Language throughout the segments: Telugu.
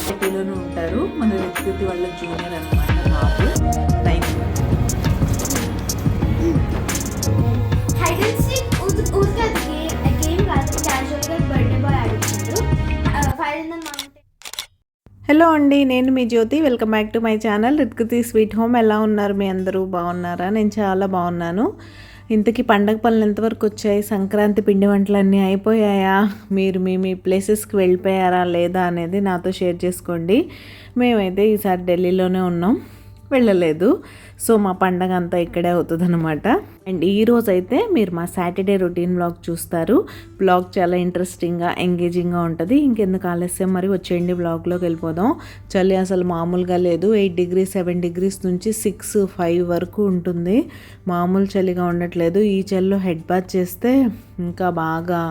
సిటీలోనే ఉంటారు. మన రిత్వితి వాళ్ళ జూనియర్ అనమాట. నాకు 9th. హలో అండి, నేను మీ Jyothi. Welcome back to my channel Rithviti sweet home. ఎలా ఉన్నారు మీ అందరూ? బాగున్నారా? నేను చాలా బాగున్నాను. ఇంతకీ పండగ పనులు ఎంతవరకు వచ్చాయి? సంక్రాంతి పిండి వంటలన్నీ అయిపోయాయా? మీరు మీ ప్లేసెస్కి వెళ్ళిపోయారా లేదా అనేది నాతో షేర్ చేసుకోండి. మేమైతే ఈసారి ఢిల్లీలోనే ఉన్నాం, వెళ్ళలేదు. సో మా పండగ అంతా ఇక్కడే అవుతుంది అనమాట. అండ్ ఈరోజు అయితే మీరు మా సాటర్డే రొటీన్ బ్లాగ్ చూస్తారు. బ్లాగ్ చాలా ఇంట్రెస్టింగ్గా ఎంగేజింగ్గా ఉంటుంది. ఇంకెందుకు ఆలస్యం, మరి వచ్చేయండి బ్లాగ్లోకి వెళ్ళిపోదాం. చలి అసలు మామూలుగా లేదు. 8 degrees 7 degrees నుంచి 6 5 వరకు ఉంటుంది. మామూలు చలిగా ఉండట్లేదు. ఈ చలిలో హెడ్ బాత్ చేస్తే ఇంకా బాగా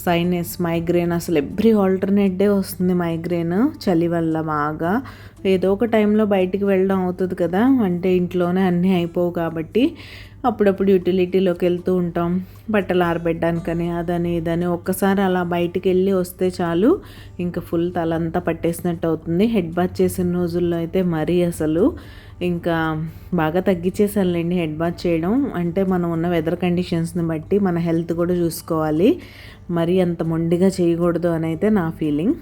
సైనస్, మైగ్రేన్, అసలు ఎవ్రీ ఆల్టర్నేట్ డే వస్తుంది మైగ్రేన్ చలి వల్ల. బాగా ఏదో ఒక టైంలో బయటికి వెళ్ళడం అవుతుంది కదా, అంటే ఇంట్లోనే అన్నీ అయిపోవు కాబట్టి అప్పుడప్పుడు యూటిలిటీలోకి వెళ్తూ ఉంటాం బట్టలు ఆరబెట్టడానికని, అదని ఇదని. ఒక్కసారి అలా బయటికి వెళ్ళి వస్తే చాలు ఇంకా ఫుల్ తలంతా పట్టేసినట్టు అవుతుంది. హెడ్ బాత్ చేసిన రోజుల్లో అయితే మరీ అసలు ఇంకా బాగా తగ్గించేసానులేండి హెడ్ బాత్ చేయడం. అంటే మనం ఉన్న వెదర్ కండిషన్స్ని బట్టి మన హెల్త్ కూడా చూసుకోవాలి, మరీ అంత మొండిగా చేయకూడదు అని అయితే నా ఫీలింగ్.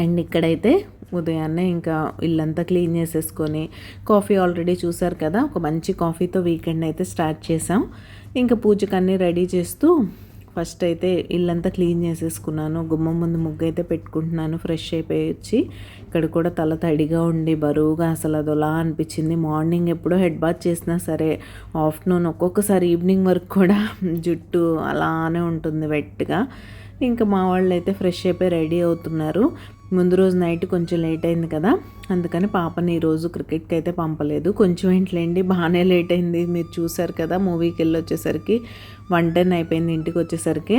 అండ్ ఇక్కడైతే ఉదయాన్నే ఇంకా ఇల్లంతా క్లీన్ చేసేసుకొని, కాఫీ ఆల్రెడీ చూసారు కదా, ఒక మంచి కాఫీతో వీకెండ్ అయితే స్టార్ట్ చేసాం. ఇంకా పూజకు అన్నీ రెడీ చేస్తూ ఫస్ట్ అయితే ఇల్లంతా క్లీన్ చేసేసుకున్నాను. గుమ్మం ముందు ముగ్గు అయితే పెట్టుకుంటున్నాను. ఫ్రెష్ అయిపోయి వచ్చి ఇక్కడ కూడా తల తడిగా ఉండి బరువుగా అసలు అదోలా అనిపించింది. మార్నింగ్ ఎప్పుడో హెడ్ బాత్ చేసినా సరే ఆఫ్టర్నూన్ ఒక్కొక్కసారి ఈవినింగ్ వరకు కూడా జుట్టు అలానే ఉంటుంది వెట్గా. ఇంకా మా వాళ్ళు అయితే ఫ్రెష్ అయిపోయి రెడీ అవుతున్నారు. ముందు రోజు నైట్ కొంచెం లేట్ అయింది కదా, అందుకని పాపని ఈరోజు క్రికెట్కి అయితే పంపలేదు. కొంచెం ఏంట్లేండి, బాగానే లేట్ అయింది. మీరు చూసారు కదా, మూవీకి వెళ్ళి వచ్చేసరికి 1:10 అయిపోయింది ఇంటికి వచ్చేసరికి.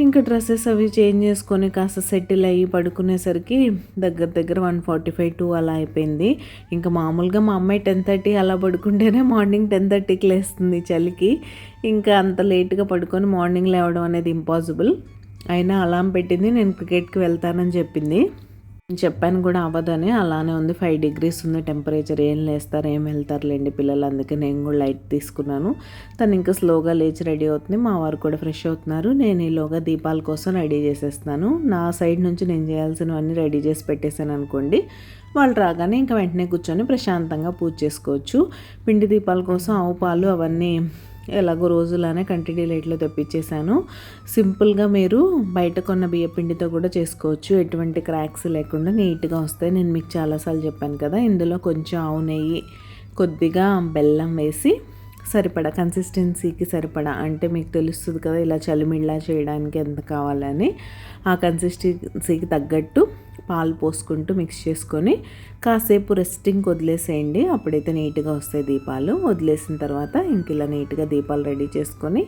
ఇంకా డ్రెస్సెస్ అవి చేంజ్ చేసుకొని కాస్త సెటిల్ అయ్యి పడుకునేసరికి దగ్గర 1:45 2 అలా అయిపోయింది. ఇంకా మామూలుగా మా అమ్మాయి 10:30 అలా పడుకుంటేనే మార్నింగ్ 10:30కి లేస్తుంది చలికి. ఇంకా అంత లేట్గా పడుకొని మార్నింగ్ లేవడం అనేది ఇంపాసిబుల్. అయినా అలారం పెట్టింది, నేను క్రికెట్కి వెళ్తానని చెప్పింది. చెప్పాను కూడా అవ్వదని. అలానే ఉంది. 5 degrees ఉంది టెంపరేచర్. ఏం లేస్తారు, ఏం వెళ్తారులేండి పిల్లలు, అందుకే నేను కూడా లైట్ తీసుకున్నాను. తను ఇంకా స్లోగా లేచి రెడీ అవుతుంది. మా వారు కూడా ఫ్రెష్ అవుతున్నారు. నేను ఈలోగా దీపాల కోసం రెడీ చేసేస్తున్నాను. నా సైడ్ నుంచి నేను చేయాల్సినవన్నీ రెడీ చేసి పెట్టేశాను అనుకోండి. వాళ్ళు రాగానే ఇంకా వెంటనే కూర్చొని ప్రశాంతంగా పూజ చేసుకోవచ్చు. పిండి దీపాల కోసం ఆవు పాలు అవన్నీ ఎలాగో రోజులానే కంటిన్యూ లైట్లో తెప్పించేశాను. సింపుల్గా మీరు బయట కొన్న బియ్య పిండితో కూడా చేసుకోవచ్చు. ఎటువంటి క్రాక్స్ లేకుండా నీట్గా వస్తాయి. నేను మీకు చాలాసార్లు చెప్పాను కదా, ఇందులో కొంచెం ఆవు నెయ్యి, కొద్దిగా బెల్లం వేసి సరిపడా కన్సిస్టెన్సీకి సరిపడా, అంటే మీకు తెలుస్తుంది కదా ఇలా చలిమిళ్ళ చేయడానికి ఎంత కావాలని, ఆ కన్సిస్టెన్సీకి తగ్గట్టు పాలు పోసుకుంటూ మిక్స్ చేసుకొని కాసేపు రెస్టింగ్కి వదిలేసేయండి. అప్పుడైతే నీట్గా వస్తాయి దీపాలు. వదిలేసిన తర్వాత ఇంక ఇలా నీట్గా దీపాలు రెడీ చేసుకొని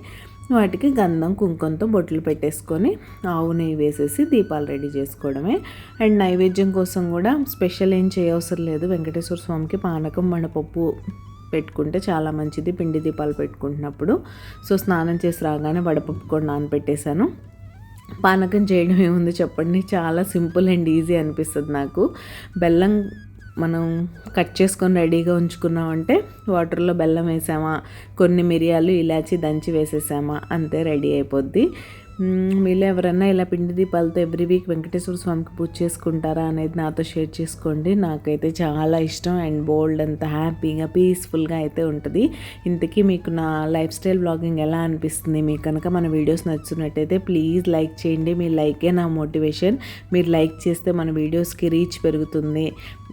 వాటికి గంధం కుంకుమతో బొట్లు పెట్టేసుకొని ఆవు నెయ్యి వేసేసి దీపాలు రెడీ చేసుకోవడమే. అండ్ నైవేద్యం కోసం కూడా స్పెషల్ ఏం చేయవసరం లేదు. వెంకటేశ్వర స్వామికి పానకం వడపప్పు పెట్టుకుంటే చాలా మంచిది పిండి దీపాలు పెట్టుకుంటున్నప్పుడు. సో స్నానం చేసి రాగానే వడపప్పు కూడా నానబెట్టేశాను. పానకం చేయడం ఏముంది చెప్పండి, చాలా సింపుల్ అండ్ ఈజీ అనిపిస్తుంది నాకు. బెల్లం మనం కట్ చేసుకొని రెడీగా ఉంచుకున్నామంటే వాటర్లో బెల్లం వేసామా, కొన్ని మిరియాలు ఇలాచి దంచి వేసేసామా, అంతే రెడీ అయిపోద్ది. మీలో ఎవరన్నా ఇలా పిండి దీపాలతో ఎవ్రీ వీక్ వెంకటేశ్వర స్వామికి పూజ చేసుకుంటారా అనేది నాతో షేర్ చేసుకోండి. నాకైతే చాలా ఇష్టం అండ్ బోల్డ్ అంత హ్యాపీగా పీస్ఫుల్గా అయితే ఉంటుంది. ఇంతకీ మీకు నా లైఫ్ స్టైల్ బ్లాగింగ్ ఎలా అనిపిస్తుంది? మీకు కనుక మన వీడియోస్ నచ్చుతున్నట్టయితే ప్లీజ్ లైక్ చేయండి. మీ లైకే నా మోటివేషన్. మీరు లైక్ చేస్తే మన వీడియోస్కి రీచ్ పెరుగుతుంది.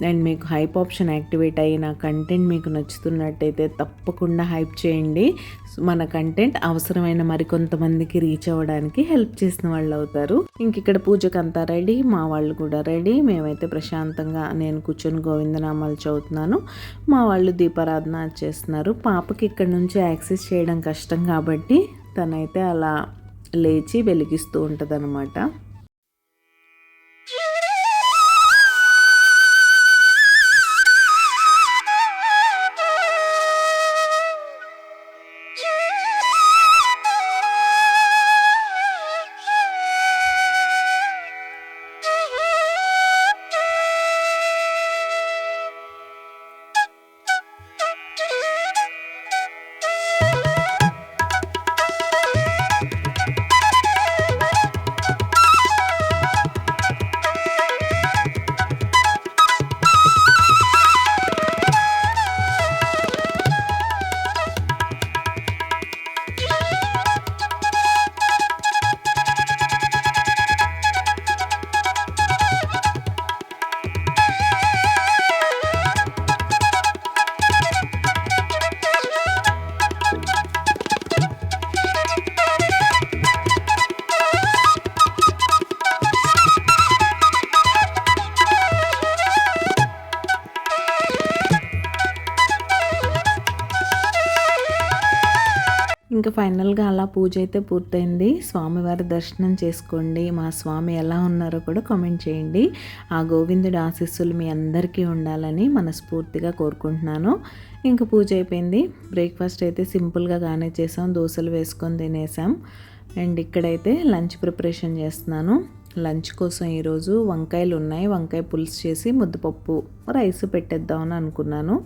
అండ్ మీకు హైప్ ఆప్షన్ యాక్టివేట్ అయ్యి నా కంటెంట్ మీకు నచ్చుతున్నట్టయితే తప్పకుండా హైప్ చేయండి. మన కంటెంట్ అవసరమైన మరికొంతమందికి రీచ్ అవ్వడానికి మనకి హెల్ప్ చేసిన వాళ్ళు అవుతారు. ఇంక ఇక్కడ పూజకు అంతా రెడీ, మా వాళ్ళు కూడా రెడీ. మేమైతే ప్రశాంతంగా నేను కూర్చొని గోవిందనామాలు చదువుతున్నాను, మా వాళ్ళు దీపారాధన చేస్తున్నారు. పాపకి ఇక్కడ నుంచి యాక్సెస్ చేయడం కష్టం కాబట్టి తనైతే అలా లేచి వెలిగిస్తూ ఉంటుంది అనమాట. ఇంకా ఫైనల్గా అలా పూజ అయితే పూర్తయింది. స్వామివారి దర్శనం చేసుకోండి. మా స్వామి ఎలా ఉన్నారో కూడా కామెంట్ చేయండి. ఆ గోవిందుడి ఆశీస్సులు మీ అందరికీ ఉండాలని మనస్ఫూర్తిగా కోరుకుంటున్నాను. ఇంకా పూజ అయిపోయింది. బ్రేక్ఫాస్ట్ అయితే సింపుల్గానే చేసాం, దోశలు వేసుకొని తినేసాం. అండ్ ఇక్కడైతే లంచ్ ప్రిపరేషన్ చేస్తున్నాను. లంచ్ కోసం ఈరోజు వంకాయలు ఉన్నాయి, వంకాయ పులుసు చేసి ముద్దపప్పు రైస్ పెట్టేద్దామని అనుకున్నాను.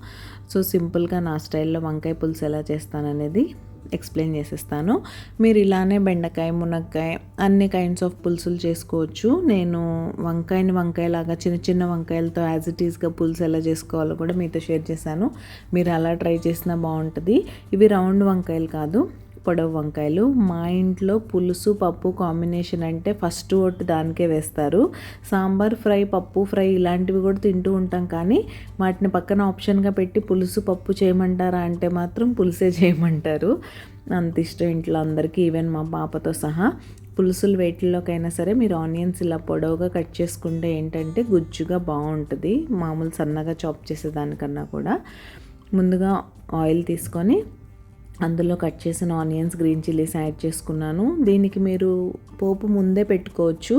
సో సింపుల్గా నా స్టైల్లో వంకాయ పులుసు ఎలా చేస్తాననేది ఎక్స్ప్లెయిన్ చేసేస్తాను. మీరు ఇలానే బెండకాయ, మునక్కాయ అన్ని కైండ్స్ ఆఫ్ పులుసులు చేసుకోవచ్చు. నేను వంకాయలాగా చిన్న చిన్న వంకాయలతో యాజ్ ఇట్ ఈస్గా పులుసు ఎలా చేసుకోవాలో కూడా మీతో షేర్ చేశాను. మీరు అలా ట్రై చేసినా బాగుంటుంది. ఇవి రౌండ్ వంకాయలు కాదు, పొడవు వంకాయలు. మా ఇంట్లో పులుసు పప్పు కాంబినేషన్ అంటే ఫస్ట్ ఓటు దానికే వేస్తారు. సాంబార్ ఫ్రై, పప్పు ఫ్రై ఇలాంటివి కూడా తింటూ ఉంటాం, కానీ వాటిని పక్కన ఆప్షన్గా పెట్టి పులుసు పప్పు చేయమంటారా అంటే మాత్రం పులుసే చేయమంటారు. అంత ఇష్టం ఇంట్లో అందరికీ, ఈవెన్ మా పాపతో సహా. పులుసులు వేటిల్లోకైనా సరే మీరు ఆనియన్స్ ఇలా పొడవుగా కట్ చేసుకుంటే ఏంటంటే గుజ్జుగా బాగుంటుంది, మామూలు సన్నగా చాప్ చేసేదానికన్నా కూడా. ముందుగా ఆయిల్ తీసుకొని అందులో కట్ చేసిన ఆనియన్స్, గ్రీన్ చిల్లీస్ యాడ్ చేసుకున్నాను. దీనికి మీరు పోపు ముందే పెట్టుకోవచ్చు.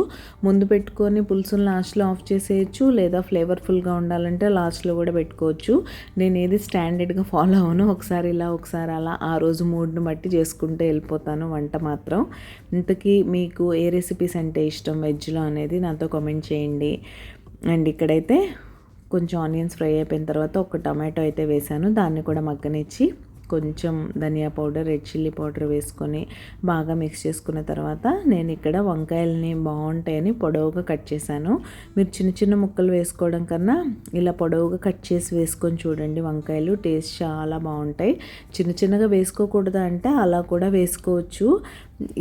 ముందు పెట్టుకొని పులుసుని లాస్ట్లో ఆఫ్ చేసేయచ్చు, లేదా ఫ్లేవర్ఫుల్గా ఉండాలంటే లాస్ట్లో కూడా పెట్టుకోవచ్చు. నేను ఏది స్టాండర్డ్గా ఫాలో అవ్వను, ఒకసారి ఇలా ఒకసారి అలా, ఆ రోజు మూడ్ని బట్టి చేసుకుంటూ వెళ్ళిపోతాను వంట మాత్రం. ఇంతకీ మీకు ఏ రెసిపీస్ అంటే ఇష్టం వెజ్లో అనేది నాతో కామెంట్ చేయండి. అండ్ ఇక్కడైతే కొంచెం ఆనియన్స్ ఫ్రై అయిపోయిన తర్వాత ఒక టమాటో అయితే వేసాను, దాన్ని కూడా మగ్గనిచ్చి కొంచెం ధనియా పౌడర్, రెడ్ చిల్లీ పౌడర్ వేసుకొని బాగా మిక్స్ చేసుకున్న తర్వాత నేను ఇక్కడ వంకాయలని బాగుంటాయని పొడవుగా కట్ చేశాను. మీరు చిన్న చిన్న ముక్కలు వేసుకోవడం కన్నా ఇలా పొడవుగా కట్ చేసి వేసుకొని చూడండి, వంకాయలు టేస్ట్ చాలా బాగుంటాయి. చిన్న చిన్నగా వేసుకోకూడదు అంటే అలా కూడా వేసుకోవచ్చు.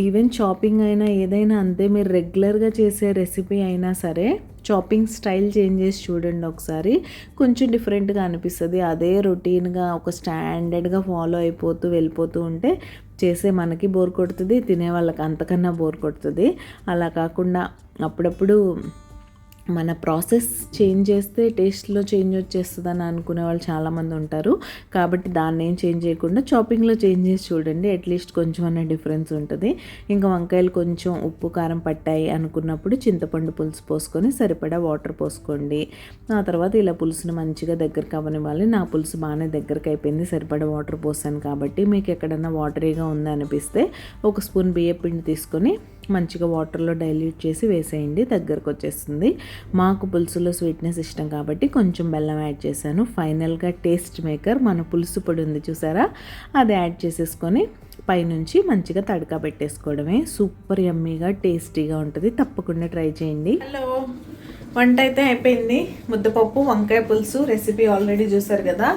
ఈవెన్ చాపింగ్ అయినా ఏదైనా అంతే, మీరు రెగ్యులర్గా చేసే రెసిపీ అయినా సరే చాపింగ్ స్టైల్ చేంజ్ చేసి చూడండి ఒకసారి, కొంచెం డిఫరెంట్గా అనిపిస్తుంది. అదే రొటీన్గా ఒక స్టాండర్డ్గా ఫాలో అయిపోతూ వెళ్ళిపోతూ ఉంటే చేసే మనకి బోర్ కొడుతుంది, తినే వాళ్ళకి అంతకన్నా బోర్ కొడుతుంది. అలా కాకుండా అప్పుడప్పుడు మన ప్రాసెస్ చేంజ్ చేస్తే టేస్ట్లో చేంజ్ వచ్చేస్తుందని అనుకునే వాళ్ళు చాలామంది ఉంటారు. కాబట్టి దాన్ని ఏం చేంజ్ చేయకుండా చాపింగ్లో చేంజ్ చేసి చూడండి, అట్లీస్ట్ కొంచెం అన్న డిఫరెన్స్ ఉంటుంది. ఇంకా వంకాయలు కొంచెం ఉప్పు కారం పట్టాయి అనుకున్నప్పుడు చింతపండు పులుసు పోసుకొని సరిపడా వాటర్ పోసుకోండి. ఆ తర్వాత ఇలా పులుసుని మంచిగా దగ్గరికి అవ్వనివ్వాలి. నా పులుసు బాగానే దగ్గరికి అయిపోయింది, సరిపడా వాటర్ పోసాను కాబట్టి. మీకు ఎక్కడన్నా వాటరీగా ఉందనిపిస్తే ఒక స్పూన్ బియ్యం పిండి తీసుకొని మంచిగా వాటర్లో డైల్యూట్ చేసి వేసేయండి, దగ్గరకు వచ్చేస్తుంది. మాకు పులుసులో స్వీట్నెస్ ఇష్టం కాబట్టి కొంచెం బెల్లం యాడ్ చేశాను. ఫైనల్గా టేస్ట్ మేకర్ మన పులుసు పొడి ఉంది చూసారా, అది యాడ్ చేసేసుకొని పైనుంచి మంచిగా తడకా పెట్టేసుకోవడమే. సూపర్ యమ్మీగా టేస్టీగా ఉంటుంది, తప్పకుండా ట్రై చేయండి. హలో, వంట అయితే అయిపోయింది. ముద్దపప్పు వంకాయ పులుసు రెసిపీ ఆల్రెడీ చూసారు కదా,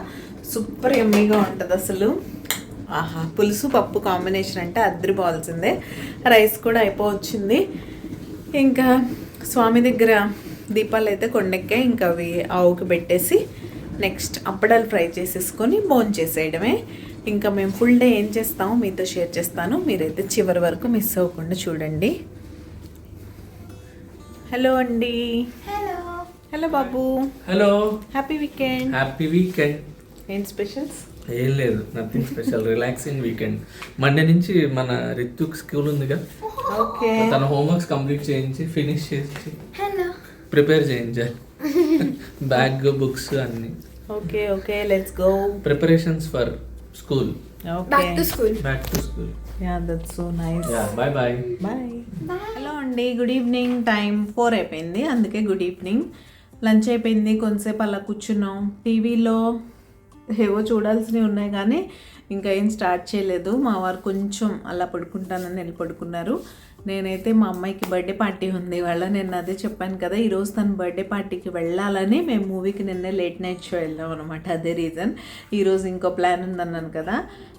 సూపర్ యమ్మీగా ఉంటుంది అసలు. ఆహా, పులుసు పప్పు కాంబినేషన్ అంటే అద్దరిపోవాల్సిందే. రైస్ కూడా అయిపోవచ్చింది. ఇంకా స్వామి దగ్గర దీపాలు అయితే కొండెక్కాయి, ఇంకా అవి ఆవుకి పెట్టేసి నెక్స్ట్ అప్పడాలు ఫ్రై చేసేసుకొని భోంచేసేయడమే. ఇంకా మేము ఫుల్ డే ఏం చేస్తామో మీతో షేర్ చేస్తాను, మీరైతే చివరి వరకు మిస్ అవ్వకుండా చూడండి. హలో అండి. హలో బాబు. Hello. Happy weekend. Happy weekend. ఏం స్పెషల్స్? ఏం లేదు, nothing special, relaxing weekend. Monday నుంచి మన రితుక్ స్కూల్ ఉందిగా, ఓకే, తన హోంవర్క్స్ కంప్లీట్ చేయించి ఫినిష్ చేసి ప్రిపేర్ చేయించాలి. బ్యాగ్, బుక్స్ అన్ని. Okay okay, let's go. Preparations for school. Back to school. Ya, that's so nice. Ya, bye bye. Hello అండి, గుడ్ ఈవినింగ్. టైం 4 అయిపోయింది, అందుకే గుడ్ ఈవినింగ్. లంచ్ అయిపోయింది, కొంతసేపు అలా కూర్చున్నాం. టీవీలో ఏవో చూడాల్సినవి ఉన్నాయి కానీ ఇంకా ఏం స్టార్ట్ చేయలేదు. మా వారు కొంచెం అలా పడుకుంటానని వెళ్ళి పడుకున్నారు. నేనైతే మా అమ్మాయికి బర్త్డే పార్టీ ఉంది ఇవాళ. నేను అదే చెప్పాను కదా, ఈరోజు తన బర్త్డే పార్టీకి వెళ్ళాలని మేము మూవీకి నిన్నే లేట్ నైట్ షో వెళ్ళాం అనమాట. అదే రీజన్. ఈరోజు ఇంకో ప్లాన్ ఉందన్నాను కదా,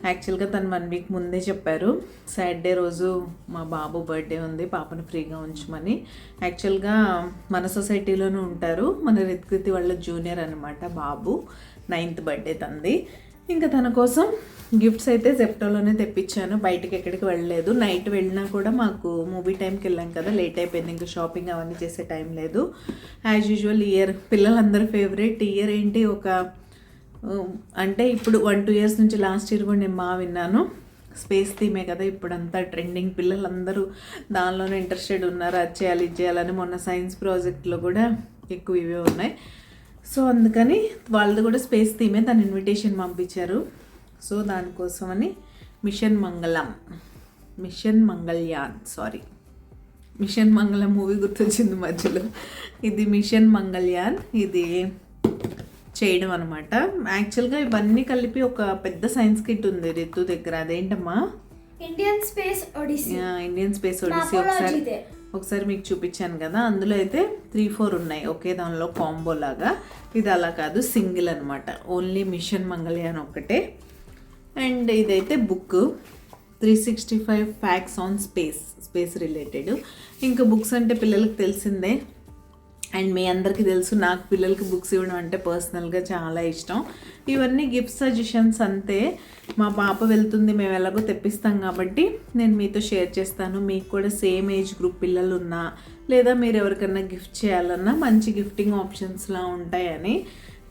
యాక్చువల్గా తను 1 వీక్ ముందే చెప్పారు, సాటర్డే రోజు మా బాబు బర్త్డే ఉంది, పాపను ఫ్రీగా ఉంచమని. యాక్చువల్గా మన సొసైటీలోనే ఉంటారు, మన రిత్కృతి వాళ్ళ జూనియర్ అనమాట బాబు. 9th బర్త్డే తంది. ఇంకా తన కోసం గిఫ్ట్స్ అయితే జెప్టోలోనే తెప్పించాను, బయటకి ఎక్కడికి వెళ్ళలేదు. నైట్ వెళ్ళినా కూడా మాకు మూవీ టైంకి వెళ్ళాం కదా, లేట్ అయిపోయింది, ఇంకా షాపింగ్ అవన్నీ చేసే టైం లేదు. యాజ్ యూజువల్ ఇయర్ పిల్లలందరూ ఫేవరెట్ ఇయర్ ఏంటి, ఒక అంటే ఇప్పుడు 1-2 years నుంచి, లాస్ట్ ఇయర్ కూడా నేను విన్నాను, స్పేస్ థీమే కదా ఇప్పుడంతా ట్రెండింగ్, పిల్లలందరూ దానిలోనే ఇంట్రెస్టెడ్ ఉన్నారు, అది చేయాలి ఇది చేయాలని. మొన్న సైన్స్ ప్రాజెక్ట్లో కూడా ఎక్కువ ఇవే ఉన్నాయి. సో అందుకని వాళ్ళది కూడా స్పేస్ థీమే, తను ఇన్విటేషన్ పంపించారు. సో దానికోసమని మిషన్ మంగళం మూవీ గుర్తొచ్చింది మధ్యలో. ఇది మిషన్ మంగళయాన్, ఇది చేయడం అనమాట. యాక్చువల్గా ఇవన్నీ కలిపి ఒక పెద్ద సైన్స్ కిట్ ఉంది రితు దగ్గర. అదేంటమ్మా? Indian space Odyssey. ఒకసారి మీకు చూపించాను కదా, అందులో అయితే 3-4 ఉన్నాయి ఒకే దానిలో కాంబో లాగా. ఇది అలా కాదు, సింగిల్ అనమాట, ఓన్లీ మిషన్ మంగళయాన్ ఒక్కటే. అండ్ ఇదైతే book 365 facts on space related. ఇంకా బుక్స్ అంటే పిల్లలకి తెలిసిందే, అండ్ మీ అందరికీ తెలుసు నాకు పిల్లలకి బుక్స్ ఇవ్వడం అంటే పర్సనల్గా చాలా ఇష్టం. ఇవన్నీ గిఫ్ట్ సజెషన్స్ అంతే. మా పాప వెళ్తుంది, మేము ఎలాగో తెప్పిస్తాం కాబట్టి నేను మీతో షేర్ చేస్తాను. మీకు కూడా సేమ్ ఏజ్ గ్రూప్ పిల్లలు ఉన్నా, లేదా మీరు ఎవరికన్నా గిఫ్ట్ చేయాలన్నా మంచి గిఫ్టింగ్ ఆప్షన్స్లా ఉంటాయని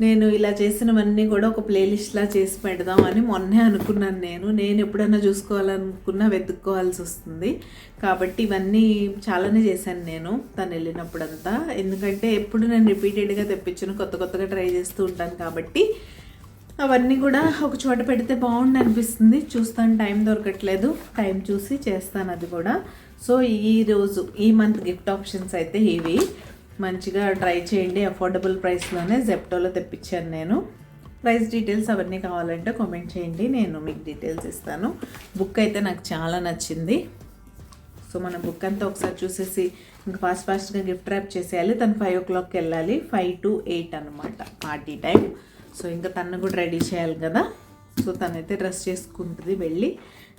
నేను ఇలా చేసినవన్నీ కూడా ఒక ప్లేలిస్ట్లా చేసి పెడదాం అని మొన్నే అనుకున్నాను. నేను ఎప్పుడైనా చూసుకోవాలనుకున్నా వెతుక్కోవాల్సి వస్తుంది కాబట్టి ఇవన్నీ చాలానే చేశాను నేను తను వెళ్ళినప్పుడంతా. ఎందుకంటే ఎప్పుడు నేను రిపీటెడ్గా తెప్పించను, కొత్తగా ట్రై చేస్తూ ఉంటాను కాబట్టి అవన్నీ కూడా ఒక చోట పెడితే బాగుండు అనిపిస్తుంది. చూస్తాను, టైం దొరకట్లేదు, టైం చూసి చేస్తాను అది కూడా. సో ఈ మంత్ గిఫ్ట్ ఆప్షన్స్ అయితే ఇవి. మంచిగా ట్రై చేయండి, అఫోర్డబుల్ ప్రైస్లోనే జెప్టోలో తెప్పించాను నేను. ప్రైస్ డీటెయిల్స్ అవన్నీ కావాలంటే కామెంట్ చేయండి, నేను మీకు డీటెయిల్స్ ఇస్తాను. బుక్ అయితే నాకు చాలా నచ్చింది. సో మన బుక్ అంతా ఒకసారి చూసేసి ఇంకా ఫాస్ట్గా గిఫ్ట్ ర్యాప్ చేసేయాలి. తను 5 o'clockకి వెళ్ళాలి, 5 to 8 అనమాట పార్టీ టైం. సో ఇంకా తను కూడా రెడీ చేయాలి కదా. సో తనైతే డ్రెస్ చేసుకుంటుంది వెళ్ళి,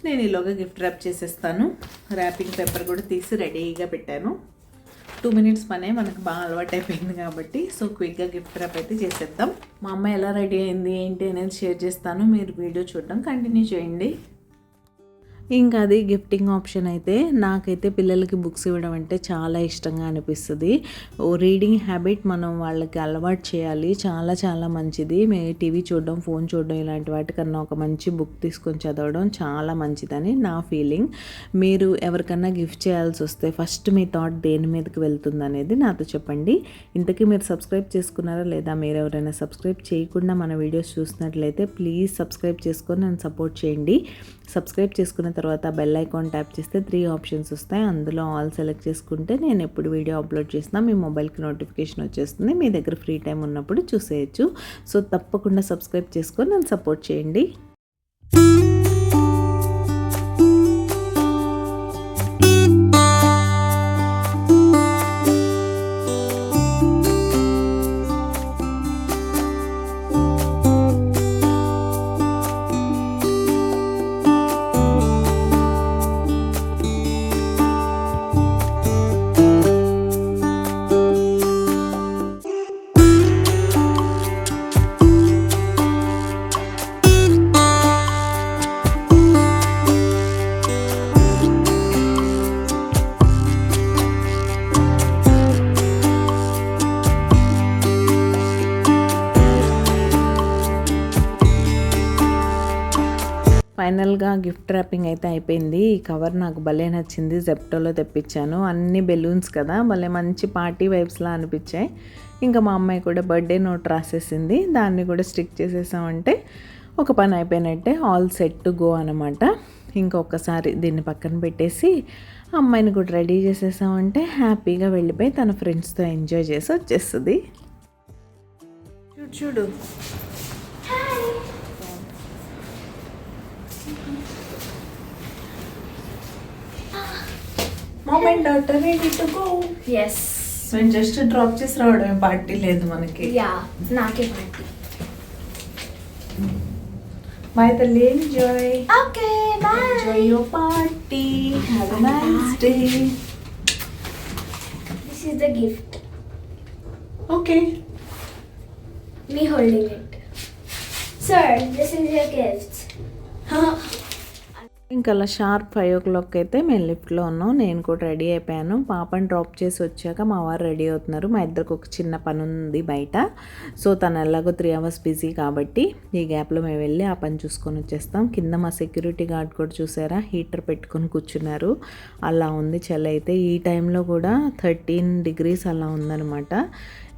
నేను ఈలోగా గిఫ్ట్ ర్యాప్ చేసేస్తాను. ర్యాపింగ్ పేపర్ కూడా తీసి రెడీగా పెట్టాను. 2 minutes పనే మనకు బాగా అలవాటు అయిపోయింది కాబట్టి సో క్విక్గా గిఫ్ట్ ర్యాప్ అయితే చేసేద్దాం. మా అమ్మ ఎలా రెడీ అయింది ఏంటి అనేది షేర్ చేస్తాను, మీరు వీడియో చూడడం కంటిన్యూ చేయండి. ఇంకా అది గిఫ్టింగ్ ఆప్షన్ అయితే నాకైతే పిల్లలకి బుక్స్ ఇవ్వడం అంటే చాలా ఇష్టంగా అనిపిస్తుంది. రీడింగ్ హ్యాబిట్ మనం వాళ్ళకి అలవాటు చేయాలి, చాలా మంచిది. టీవీ చూడడం, ఫోన్ చూడడం ఇలాంటి వాటికన్నా ఒక మంచి బుక్ తీసుకొని చదవడం చాలా మంచిదని నా ఫీలింగ్. మీరు ఎవరికన్నా గిఫ్ట్ చేయాల్సి వస్తే ఫస్ట్ మీ థాట్ దేని మీదకి వెళ్తుంది అనేది నాతో చెప్పండి. ఇంతకీ మీరు సబ్స్క్రైబ్ చేసుకున్నారా లేదా? మీరు ఎవరైనా సబ్స్క్రైబ్ చేయకుండా మన వీడియోస్ చూసినట్లయితే ప్లీజ్ సబ్స్క్రైబ్ చేసుకొని నన్ను సపోర్ట్ చేయండి. సబ్స్క్రైబ్ చేసుకున్న తర్వాత బెల్ ఐకాన్ ట్యాప్ చేస్తే 3 ఆప్షన్స్ వస్తాయి. అందులో ఆల్ సెలెక్ట్ చేసుకుంటే నేను ఎప్పుడు వీడియో అప్లోడ్ చేసినా మీ మొబైల్కి నోటిఫికేషన్ వచ్చేస్తుంది. మీ దగ్గర ఫ్రీ టైం ఉన్నప్పుడు చూసేయచ్చు. సో తప్పకుండా సబ్స్క్రైబ్ చేసుకొని నన్ను సపోర్ట్ చేయండి. ఫైనల్గా గిఫ్ట్ ర్యాపింగ్ అయితే అయిపోయింది. ఈ కవర్ నాకు భలే నచ్చింది, జెప్టోలో తెప్పించాను. అన్ని బెలూన్స్ కదా, భలే మంచి పార్టీ వైబ్స్లా అనిపించాయి. ఇంకా మా అమ్మాయి కూడా బర్త్డే నోట్ రాసేసింది, దాన్ని కూడా స్టిక్ చేసేసామంటే ఒక పని అయిపోయినట్టే, ఆల్ సెట్ టు గో అనమాట. ఇంకొకసారి దీన్ని పక్కన పెట్టేసి అమ్మాయిని కూడా రెడీ చేసేసామంటే హ్యాపీగా వెళ్ళిపోయి తన ఫ్రెండ్స్తో ఎంజాయ్ చేసి వచ్చేస్తుంది. చూడు Mom and daughter ready to go. Yes. మేము జస్ట్ డ్రాప్ చేసి రావడమే, పార్టీ లేదు మనకి. Yeah, నాకే పార్టీ. బాయ్ తల్లి, enjoy. Okay, bye. Enjoy your party. Have a nice day. This is the gift. Okay. Me holding it. Sir, this is your gift. ఇంకా అలా షార్ప్ 5 o'clock అయితే మేము లిఫ్ట్లో ఉన్నాం. నేను కూడా రెడీ అయిపోయాను. పాపని డ్రాప్ చేసి వచ్చాక మా వారు రెడీ అవుతున్నారు. మా ఇద్దరికి ఒక చిన్న పని ఉంది బయట. సో తను ఎలాగో 3 hours బిజీ కాబట్టి ఈ గ్యాప్లో మేము వెళ్ళి ఆ పని చూసుకొని వచ్చేస్తాం. కింద మా సెక్యూరిటీ గార్డ్ కూడా చూసారా, హీటర్ పెట్టుకొని కూర్చున్నారు. అలా ఉంది చలి అయితే. ఈ టైంలో కూడా 13 degrees అలా ఉందన్నమాట.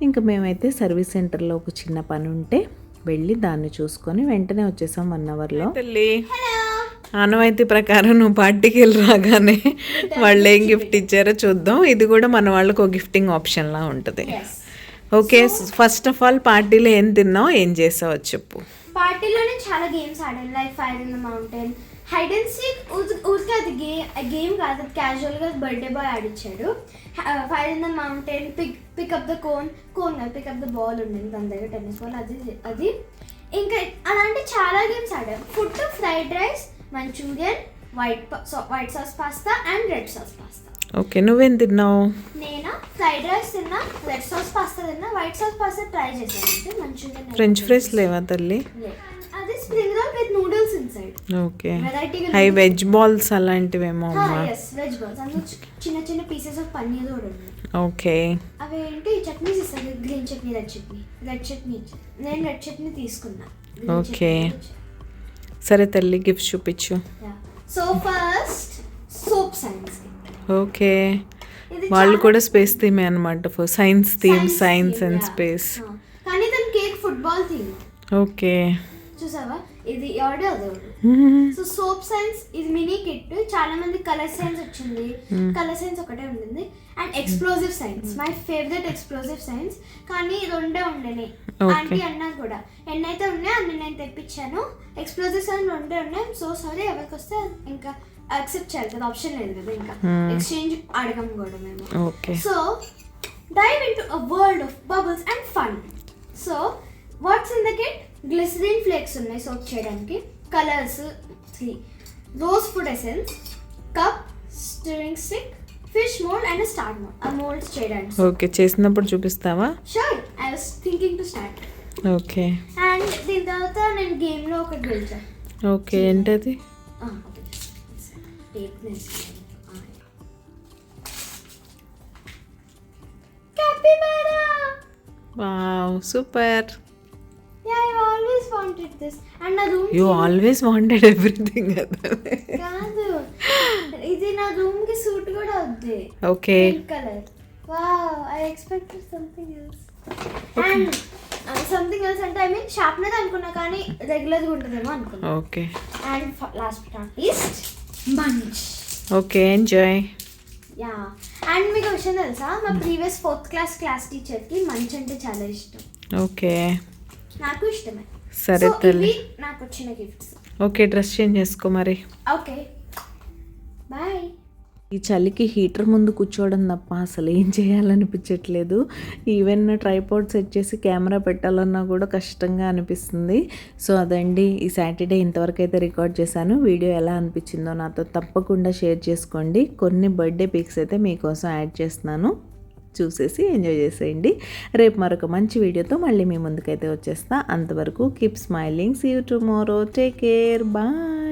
ఇంకా మేమైతే సర్వీస్ సెంటర్లో ఒక చిన్న పని ఉంటే వెళ్ళి దాన్ని చూసుకొని వెంటనే వచ్చేసాం 1 hourలో. ఆనవాయితీ ప్రకారం నువ్వు పార్టీకి వెళ్ళి రాగానే వాళ్ళు ఏం గిఫ్ట్ ఇచ్చారో చూద్దాం. ఇది కూడా మన వాళ్ళకు ఒక గిఫ్టింగ్ ఆప్షన్లా ఉంటుంది. ఓకే, ఫస్ట్ ఆఫ్ ఆల్ పార్టీలో ఏం తిన్నావు, ఏం చేసావు చెప్పు. పార్టీలోనే చాలా గేమ్స్ ఆడాను, like fire in the mountain, hide and seek. ఊరికే అది గేమ్ కాదు, క్యాజువల్గా బర్త్డే బాయ్ ఆడిచ్చాడు. Fire in the mountain, pick up the cone కాదు, పికప్ ద బాల్ ఉండింది తన దగ్గర, టెన్నిస్ బాల్. అది ఇంకా అలాంటి చాలా గేమ్స్ ఆడాను. Food fried rice, Manchurian, white sauce pasta and red sauce pasta. Okay, నువ్వేం తిన్నావు? నేనా ఫ్రైడ్ రైస్ తిన్నా, రెడ్ సాస్ పాస్తా తిన్నా, వైట్ సాస్ పాస్తా ట్రై చేశాను. అంటే మంచూరియన్. ఫ్రెంచ్ ఫ్రైస్ లేవా తల్లి? అది spring roll with noodles inside. Okay, హై వెజ్ బాల్స్ అలాంటివేమో. వెజ్ బాల్స్ అందులో చిన్న చిన్న పీసెస్ ఆఫ్ పన్నీర్ కూడా ఉంది. ఓకే, అవి ఏంటి చట్నీస్ ఇస్తారు, గ్రీన్ చట్నీ, రెడ్ చట్నీ. నేను రెడ్ చట్నీ తీసుకున్నా. ఓకే, సరే తల్లి గిఫ్ట్ చూపించు. So first soap science. Okay, వాళ్ళు కూడా స్పేస్ థీమే అనమాట. For science theme, science and space. కానీ దాని కేక్ ఫుట్బాల్ థీమ్. ఓకే, చూసావా, ఇది ఆర్డర్ అదే. సో సోప్ సైన్స్ ఇది మినీ కిట్. చాలా మంది కలర్ సైన్స్ వచ్చింది, కలర్ సైన్స్ ఒకటే ఉంటుంది. And explosive science, my favourite explosive science. కానీ 2 ఉండేనే, ఆంటీ అన్నా కూడా. ఎన్నైతే ఉన్నాయో అన్ని నేను తెప్పించాను. ఎక్స్ప్లోజివ్ సైన్స్ 2 ఉన్నాయి. సో సారీ, ఎవరికి వస్తే ఇంకా యాక్సెప్ట్ చేయాలి కదా, ఆప్షన్ లేదు కదా, ఇంకా ఎక్స్చేంజ్ అడగం కూడా మేము. So dive into a world of bubbles and fun. So what's in the kit? Glycerin flakes ఉన్నాయి సోప్ చేయడానికి, colours 3, rose food essence, cup, stirring stick, fish mould and star mould. ఆ మోల్డ్స్ చేయడానికి. ఓకే, చేసినప్పుడు చూపిస్తావా? Sure, I was thinking to start. Okay, and దీని తర్వాత నేను గేమ్లో ఒకటి గెలిచాను. ఓకే, ఏంటది? Capybara! Wow, super. Yeah, I always wanted this. And na room You always wanted everything. కాదు, ఇది నా రూమ్ కి సూట్ కూడా అవుద్ది. Okay, pink colour. Wow, I expected something else. And something else అంటే ఐ మీన్ షార్ప్నర్ అనుకున్నా, కానీ రెగ్యులర్ గా ఉంటుందేమో అనుకున్నా. Okay, and last but not least munch. Okay, enjoy. Yeah, and మీకు విషయం తెలుసా, మా ప్రీవియస్ 4th క్లాస్ టీచర్ కి మంచ్ అంటే చాలా ఇష్టం. ఓకే, నాకు ఇష్టమే. సరే తల్లి, నాకు వచ్చిన గిఫ్ట్స్. ఓకే, డ్రెస్ చేంజ్ చేసుకో మరి. Okay, bye. ఈ చలికి హీటర్ ముందు కూర్చోవడం తప్ప అసలు ఏం చేయాలనిపించట్లేదు. ఈవెన్ ట్రైపాడ్ సెట్ చేసి కెమెరా పెట్టాలన్నా కూడా కష్టంగా అనిపిస్తుంది. సో అదండి, ఈ సాటర్డే ఇంతవరకు అయితే రికార్డ్ చేశాను. వీడియో ఎలా అనిపించిందో నాతో తప్పకుండా షేర్ చేసుకోండి. కొన్ని బర్త్డే పిక్స్ అయితే మీకోసం యాడ్ చేస్తున్నాను, చూసేసి ఎంజాయ్ చేసేయండి. రేపు మరొక మంచి వీడియోతో మళ్ళీ మీ ముందుకైతే వచ్చేస్తా. అంతవరకు keep smiling. See you tomorrow. Take care. Bye.